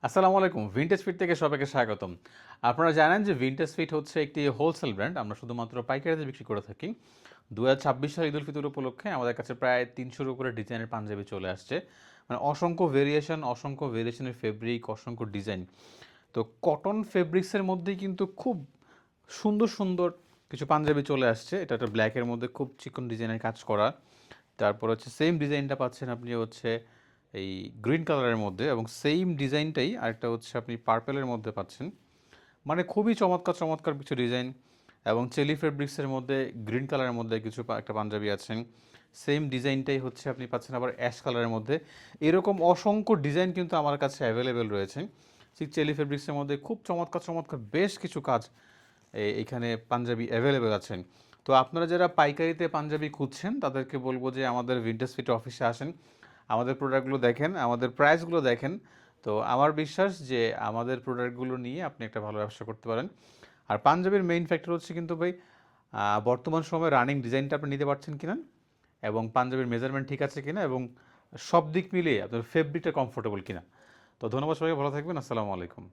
আসসালামু আলাইকুম। Vintage fit থেকে সবাইকে স্বাগতম। আপনারা জানেন যে ভিনটেজ ফিট হচ্ছে একটি হোলসেল ব্র্যান্ড। আমরা শুধুমাত্র পাইকারিতে বিক্রি করে থাকি। ২০২৬ সাল ঈদুল ফিতর উপলক্ষে আমাদের কাছে প্রায় ৩০০ র উপরে ডিজাইনের পাঞ্জাবি চলে আসছে। মানে অসংখ্য ভেরিয়েশনের ফেব্রিক, অসংখ্য ডিজাইন। তো কটন ফেব্রিক্সের মধ্যেই কিন্তু খুব সুন্দর কিছু পাঞ্জাবি চলে আসছে। এটা একটা ব্ল্যাকের মধ্যে খুব চিকন ডিজাইনের কাজ করা। তারপর হচ্ছে সেম ডিজাইনটা পাচ্ছেন আপনি হচ্ছে এই গ্রিন কালারের মধ্যে এবং সেম ডিজাইনটাই আরেকটা হচ্ছে আপনি পার্পেলের মধ্যে পাচ্ছেন। মানে খুবই চমৎকার কিছু ডিজাইন এবং চেলি ফেব্রিক্সের মধ্যে গ্রিন কালারের মধ্যে কিছু একটা পাঞ্জাবি আছেন। সেম ডিজাইনটাই হচ্ছে আপনি পাচ্ছেন আবার অ্যাশ কালারের মধ্যে। এরকম অসংখ্য ডিজাইন কিন্তু আমার কাছে অ্যাভেলেবেল রয়েছে। ঠিক চেলি ফেব্রিক্সের মধ্যে খুব চমৎকার বেশ কিছু কাজ এইখানে পাঞ্জাবি অ্যাভেলেবেল আছেন। তো আপনারা যারা পাইকারিতে পাঞ্জাবি খুঁজছেন তাদেরকে বলবো যে আমাদের ভিনটেজ ফিট অফিসে আসেন, আমাদের প্রোডাক্টগুলো দেখেন, আমাদের প্রাইসগুলো দেখেন। তো আমার বিশ্বাস যে আমাদের প্রোডাক্টগুলো নিয়ে আপনি একটা ভালো ব্যবসা করতে পারেন। আর পাঞ্জাবির মেইন ফ্যাক্টর হচ্ছে কিন্তু ভাই বর্তমান সময়ে রানিং ডিজাইনটা আপনি নিতে পারছেন কিনা এবং পাঞ্জাবির মেজারমেন্ট ঠিক আছে কিনা এবং সব দিক মিলিয়ে আপনার ফেব্রিকটা কমফোর্টেবল কিনা। তো ধন্যবাদ, সবাইকে ভালো থাকবেন। আসসালামু আলাইকুম।